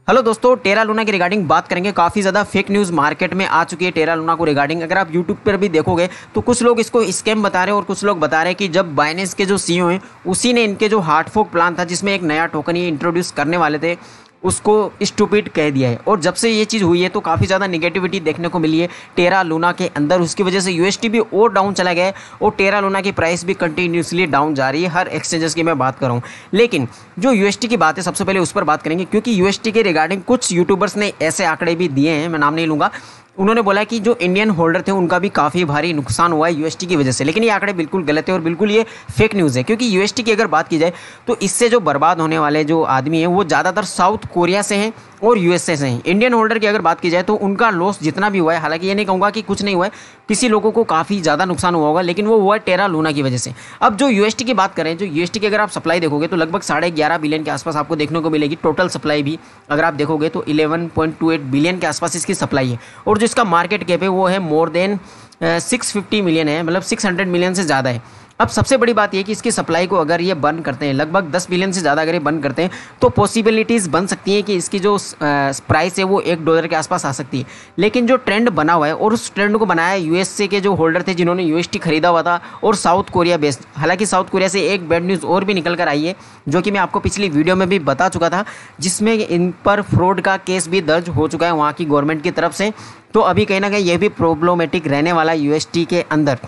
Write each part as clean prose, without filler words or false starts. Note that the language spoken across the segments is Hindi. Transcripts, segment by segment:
हेलो दोस्तों, टेरा लूना की रिगार्डिंग बात करेंगे। काफ़ी ज़्यादा फेक न्यूज़ मार्केट में आ चुकी है टेरा लूना को रिगार्डिंग। अगर आप यूट्यूब पर भी देखोगे तो कुछ लोग इसको स्कैम बता रहे हैं और कुछ लोग बता रहे हैं कि जब बाइनेंस के जो सीईओ हैं उसी ने इनके जो हार्ड फोक प्लान था जिसमें एक नया टोकन ये इंट्रोड्यूस करने वाले थे उसको स्टूपिड कह दिया है। और जब से ये चीज़ हुई है तो काफ़ी ज़्यादा नेगेटिविटी देखने को मिली है टेरा लूना के अंदर। उसकी वजह से यूएसटी भी और डाउन चला गया है और टेरा लूना की प्राइस भी कंटिन्यूसली डाउन जा रही है। हर एक्सचेंजेस की मैं बात कर रहा हूँ, लेकिन जो यूएसटी की बात है सबसे पहले उस पर बात करेंगे, क्योंकि यूएसटी के रिगार्डिंग कुछ यूट्यूबर्स ने ऐसे आंकड़े भी दिए हैं, मैं नाम नहीं लूँगा। उन्होंने बोला कि जो इंडियन होल्डर थे उनका भी काफ़ी भारी नुकसान हुआ है यूएसटी की वजह से। लेकिन ये आंकड़े बिल्कुल गलत है और बिल्कुल ये फेक न्यूज़ है, क्योंकि यूएसटी की अगर बात की जाए तो इससे जो बर्बाद होने वाले जो आदमी हैं वो ज़्यादातर साउथ कोरिया से हैं और यूएसए से हैं। इंडियन होल्डर की अगर बात की जाए तो उनका लॉस जितना भी हुआ है, हालांकि ये नहीं कहूँगा कि कुछ नहीं हुआ है, किसी लोगों को काफ़ी ज़्यादा नुकसान हुआ होगा, लेकिन वो हुआ है टेरा लूना की वजह से। अब जो यूएसटी की बात करें, जो यूएसटी की अगर आप सप्लाई देखोगे तो लगभग 11.5 बिलियन के आसपास आपको देखने को मिलेगी। टोटल सप्लाई भी अगर आप देखोगे तो 11.28 बिलियन के आसपास इसकी सप्लाई है और जो इसका मार्केट कैप है वो है मोर देन 650 मिलियन है, मतलब 600 मिलियन से ज़्यादा है। अब सबसे बड़ी बात यह कि इसकी सप्लाई को अगर ये बंद करते हैं, लगभग 10 बिलियन से ज़्यादा अगर ये बंद करते हैं तो पॉसिबिलिटीज़ बन सकती हैं कि इसकी जो प्राइस है वो $1 के आसपास आ सकती है। लेकिन जो ट्रेंड बना हुआ है और उस ट्रेंड को बनाया यूएसए के जो होल्डर थे जिन्होंने यूएसटी खरीदा हुआ था और साउथ कोरिया बेस्ड। हालांकि साउथ कोरिया से एक बैड न्यूज़ और भी निकल कर आई है जो कि मैं आपको पिछली वीडियो में भी बता चुका था, जिसमें इन पर फ्रॉड का केस भी दर्ज हो चुका है वहाँ की गवर्नमेंट की तरफ से। तो अभी कहीं ना कहीं ये भी प्रॉब्लमेटिक रहने वाला है यूएसटी के अंदर।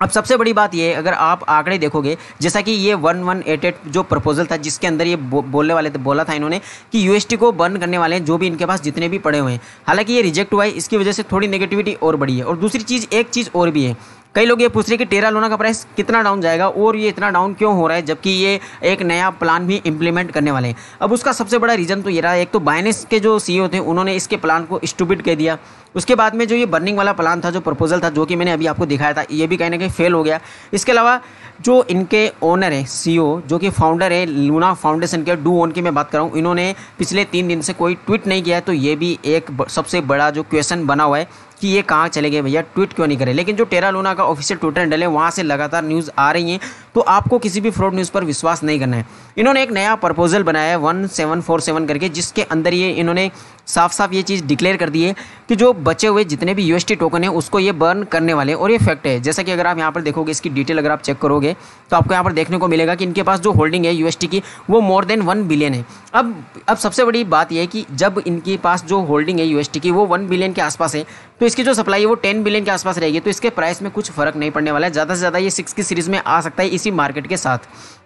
अब सबसे बड़ी बात ये है, अगर आप आंकड़े देखोगे, जैसा कि ये 1188 जो प्रपोजल था जिसके अंदर ये बोलने वाले थे, बोला था इन्होंने कि यूएसटी को बर्न करने वाले हैं जो भी इनके पास जितने भी पड़े हुए हैं। हालांकि ये रिजेक्ट हुआ है, इसकी वजह से थोड़ी नेगेटिविटी और बढ़ी है। और दूसरी चीज़, एक चीज़ और भी है, कई लोग ये पूछ रहे हैं कि टेरा लूना का प्राइस कितना डाउन जाएगा और ये इतना डाउन क्यों हो रहा है जबकि ये एक नया प्लान भी इंप्लीमेंट करने वाले हैं। अब उसका सबसे बड़ा रीज़न तो ये रहा, एक तो बाइनेंस के जो सीईओ थे उन्होंने इसके प्लान को स्टूपिड कह दिया। उसके बाद में जो ये बर्निंग वाला प्लान था, जो प्रपोजल था, जो कि मैंने अभी आपको दिखाया था, ये भी कहीं ना कहीं फेल हो गया। इसके अलावा जो इनके ओनर है, सीईओ जो कि फाउंडर है लूना फाउंडेशन के, डू ओन की मैं बात कर रहा हूँ, इन्होंने पिछले 3 दिन से कोई ट्वीट नहीं किया है। तो ये भी एक सबसे बड़ा जो क्वेश्चन बना हुआ है कि ये कहाँ चले गए भैया, ट्वीट क्यों नहीं करे। लेकिन जो टेरा लूना का ऑफिशियल ट्विटर हैंडल है वहाँ से लगातार न्यूज़ आ रही हैं, तो आपको किसी भी फ्रॉड न्यूज़ पर विश्वास नहीं करना है। इन्होंने एक नया प्रपोजल बनाया है 1747 करके, जिसके अंदर ये इन्होंने साफ साफ ये चीज़ डिक्लेयर कर दी है कि जो बचे हुए जितने भी यूएसटी टोकन है उसको ये बर्न करने वाले हैं। और ये फैक्ट है, जैसा कि अगर आप यहाँ पर देखोगे, इसकी डिटेल अगर आप चेक करोगे तो आपको यहाँ पर देखने को मिलेगा कि इनके पास जो होल्डिंग है यूएसटी की वो मोर देन 1 बिलियन है। अब सबसे बड़ी बात यह है कि जब इनके पास जो होल्डिंग है यूएसटी की वो 1 बिलियन के आसपास है, तो इसकी जो सप्लाई है वो 10 बिलियन के आसपास रहेगी। तो इसके प्राइस में कुछ फर्क नहीं पड़ने वाला है, ज़्यादा से ज़्यादा ये 6 की सीरीज़ में आ सकता है इसी मार्केट के साथ,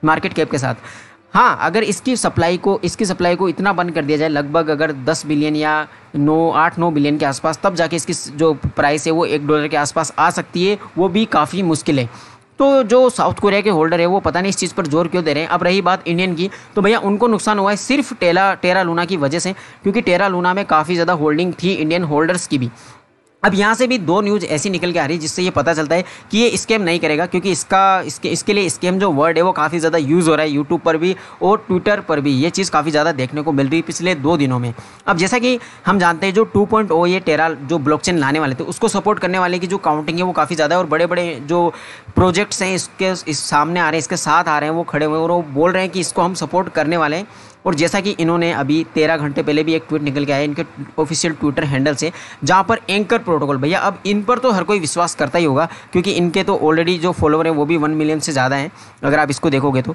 मार्केट कैप के साथ। हाँ, अगर इसकी सप्लाई को इतना बंद कर दिया जाए, लगभग अगर 10 बिलियन या 8-9 बिलियन के आसपास, तब जाके इसकी जो प्राइस है वो $1 के आसपास आ सकती है, वो भी काफ़ी मुश्किल है। तो जो साउथ कोरिया के होल्डर है वो पता नहीं इस चीज़ पर जोर क्यों दे रहे हैं। अब रही बात इंडियन की, तो भैया उनको नुकसान हुआ है सिर्फ टेरा लूना की वजह से, क्योंकि टेरा लूना में काफ़ी ज़्यादा होल्डिंग थी इंडियन होल्डर्स की भी। अब यहाँ से भी 2 न्यूज़ ऐसी निकल के आ रही है जिससे ये पता चलता है कि ये स्कैम नहीं करेगा, क्योंकि इसके लिए स्कैम जो वर्ड है वो काफ़ी ज़्यादा यूज़ हो रहा है यूट्यूब पर भी और ट्विटर पर भी। ये चीज़ काफ़ी ज़्यादा देखने को मिल रही है पिछले 2 दिनों में। अब जैसा कि हम जानते हैं जो 2.0 ये टेरा जो ब्लॉकचेन लाने वाले थे उसको सपोर्ट करने वाले की जो काउंटिंग है वो काफ़ी ज़्यादा है और बड़े बड़े जो प्रोजेक्ट्स हैं इस सामने आ रहे हैं, इसके साथ आ रहे हैं, वो खड़े हुए और वो बोल रहे हैं कि इसको हम सपोर्ट करने वाले हैं। और जैसा कि इन्होंने अभी 13 घंटे पहले भी एक ट्वीट निकल के आया इनके ऑफिशियल ट्विटर हैंडल से, जहां पर एंकर प्रोटोकॉल, भैया अब इन पर तो हर कोई विश्वास करता ही होगा, क्योंकि इनके तो ऑलरेडी जो फॉलोवर हैं वो भी 1 मिलियन से ज़्यादा हैं। अगर आप इसको देखोगे तो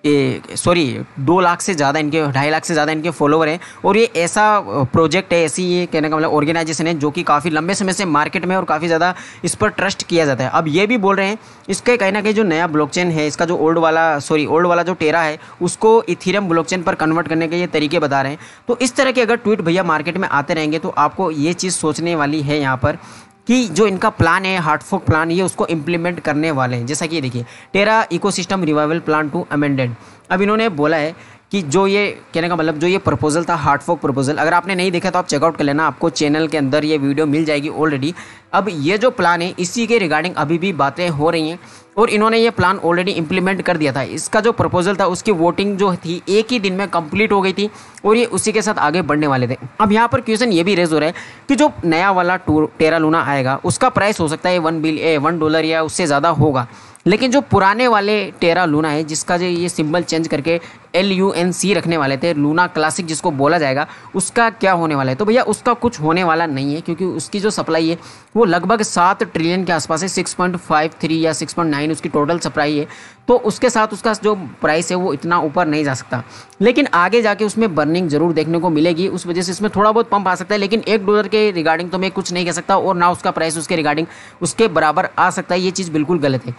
2 लाख से ज़्यादा इनके, 2.5 लाख से ज़्यादा इनके फॉलोवर हैं। और ये ऐसा प्रोजेक्ट है, ऐसी ये कहने का मतलब ऑर्गेनाइजेशन है जो कि काफ़ी लंबे समय से मार्केट में और काफ़ी ज़्यादा इस पर ट्रस्ट किया जाता है। अब ये भी बोल रहे हैं इसके कहीं ना कहीं जो नया ब्लॉकचेन है, इसका जो ओल्ड वाला जो टेरा है उसको इथेरियम ब्लॉकचेन पर कन्वर्ट करने के ये तरीके बता रहे हैं। तो इस तरह के अगर ट्वीट भैया मार्केट में आते रहेंगे तो आपको ये चीज़ सोचने वाली है यहाँ पर कि जो इनका प्लान है, हार्ड फोक प्लान, ये उसको इम्प्लीमेंट करने वाले हैं। जैसा कि ये देखिए, Terra ecosystem revival plan two amended. अब इन्होंने बोला है कि जो ये कहने का मतलब जो ये प्रपोजल था, हार्ड फोक प्रपोजल, अगर आपने नहीं देखा तो आप चेकआउट कर लेना, आपको चैनल के अंदर ये वीडियो मिल जाएगी ऑलरेडी। अब ये जो प्लान है इसी के रिगार्डिंग अभी भी बातें हो रही हैं और इन्होंने ये प्लान ऑलरेडी इंप्लीमेंट कर दिया था। इसका जो प्रपोजल था उसकी वोटिंग जो थी एक ही दिन में कंप्लीट हो गई थी और ये उसी के साथ आगे बढ़ने वाले थे। अब यहाँ पर क्वेश्चन ये भी रेज हो रहा है कि जो नया वाला टेरा लूना आएगा उसका प्राइस हो सकता है $1 या उससे ज़्यादा होगा, लेकिन जो पुराने वाले टेरा लूना है जिसका जो ये सिंबल चेंज करके LUNC रखने वाले थे, लूना क्लासिक जिसको बोला जाएगा, उसका क्या होने वाला है? तो भैया उसका कुछ होने वाला नहीं है, क्योंकि उसकी जो सप्लाई है वो लगभग 7 ट्रिलियन के आसपास है, 6.53 या 6.9 उसकी टोटल सप्लाई है। तो उसके साथ उसका जो प्राइस है वो इतना ऊपर नहीं जा सकता, लेकिन आगे जाके उसमें बर्निंग जरूर देखने को मिलेगी, उस वजह से इसमें थोड़ा बहुत पंप आ सकता है, लेकिन $1 के रिगार्डिंग तो मैं कुछ नहीं कह सकता, और ना उसका प्राइस उसके रिगार्डिंग उसके बराबर आ सकता है। ये चीज़ बिल्कुल गलत है।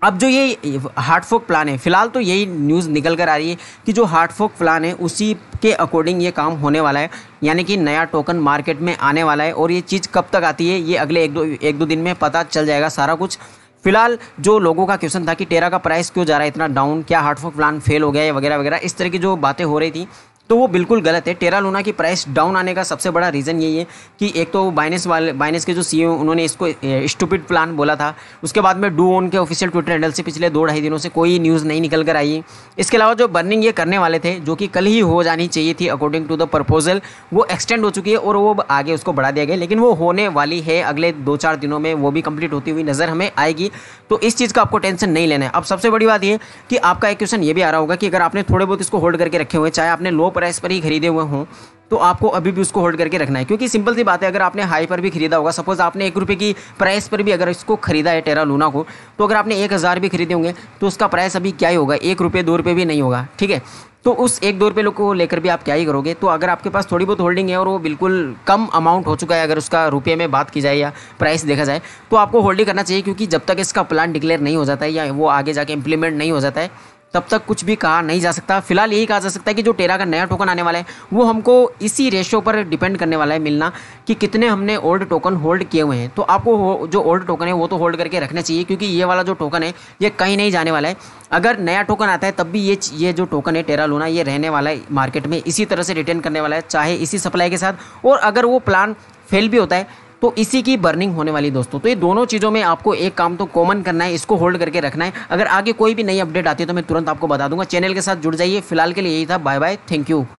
अब जो ये हार्ड फोक प्लान है, फिलहाल तो यही न्यूज़ निकल कर आ रही है कि जो हार्ड फोक प्लान है उसी के अकॉर्डिंग ये काम होने वाला है, यानी कि नया टोकन मार्केट में आने वाला है। और ये चीज़ कब तक आती है ये अगले एक दो दिन में पता चल जाएगा सारा कुछ। फिलहाल जो लोगों का क्वेश्चन था कि टेरा का प्राइस क्यों जा रहा है इतना डाउन, क्या हार्ड फोक प्लान फेल हो गया है वगैरह वगैरह, इस तरह की जो बातें हो रही थी, तो वो बिल्कुल गलत है। टेरा लूना की प्राइस डाउन आने का सबसे बड़ा रीज़न यही है कि एक तो बाइनेंस के जो CEO उन्होंने इसको स्टूपिड प्लान बोला था। उसके बाद में डू ओन के ऑफिशियल ट्विटर हैंडल से पिछले 2-2.5 दिनों से कोई न्यूज़ नहीं निकल कर आई है। इसके अलावा जो बर्निंग ये करने वाले थे, जो कि कल ही हो जानी चाहिए थी अकॉर्डिंग टू द प्रपोजल, वो एक्सटेंड हो चुकी है और वो आगे उसको बढ़ा दिया गया, लेकिन वो होने वाली है अगले 2-4 दिनों में, वो भी कंप्लीट होती हुई नज़र हमें आएगी। तो इस चीज़ का आपको टेंशन नहीं लेना है। अब सबसे बड़ी बात ये कि आपका एक क्वेश्चन ये भी आ रहा होगा कि अगर आपने थोड़े बहुत इसको होल्ड करके रखे हुए, चाहे आपने लो प्राइस पर ही खरीदे हुए हों, तो आपको अभी भी उसको होल्ड करके रखना है, क्योंकि सिंपल सी बात है, अगर आपने हाई पर भी खरीदा होगा, सपोज आपने ₹1 की प्राइस पर भी अगर इसको खरीदा है टेरा लूना को, तो अगर आपने 1000 भी खरीदे होंगे तो उसका प्राइस अभी क्या ही होगा, ₹1 ₹2 भी नहीं होगा, ठीक है। तो उस ₹1-2 को लेकर भी आप क्या ही करोगे। तो अगर आपके पास थोड़ी बहुत होल्डिंग है और वो बिल्कुल कम अमाउंट हो चुका है, अगर उसका रुपये में बात की जाए या प्राइस देखा जाए, तो आपको होल्डिंग करना चाहिए, क्योंकि जब तक इसका प्लान डिक्लेयर नहीं हो जाता है या वो आगे जाके इंप्लीमेंट नहीं हो जाता है, तब तक कुछ भी कहा नहीं जा सकता। फिलहाल यही कहा जा सकता है कि जो टेरा का नया टोकन आने वाला है वो हमको इसी रेशो पर डिपेंड करने वाला है मिलना, कि कितने हमने ओल्ड टोकन होल्ड किए हुए हैं। तो आपको जो ओल्ड टोकन है वो तो होल्ड करके रखना चाहिए, क्योंकि ये वाला जो टोकन है ये कहीं नहीं जाने वाला है। अगर नया टोकन आता है तब भी ये जो टोकन है टेरा लूना, ये रहने वाला है मार्केट में, इसी तरह से रिटर्न करने वाला है, चाहे इसी सप्लाई के साथ, और अगर वो प्लान फेल भी होता है तो इसी की बर्निंग होने वाली दोस्तों। तो ये दोनों चीज़ों में आपको एक काम तो कॉमन करना है, इसको होल्ड करके रखना है। अगर आगे कोई भी नई अपडेट आती है तो मैं तुरंत आपको बता दूंगा। चैनल के साथ जुड़ जाइए। फिलहाल के लिए यही था, बाय बाय, थैंक यू।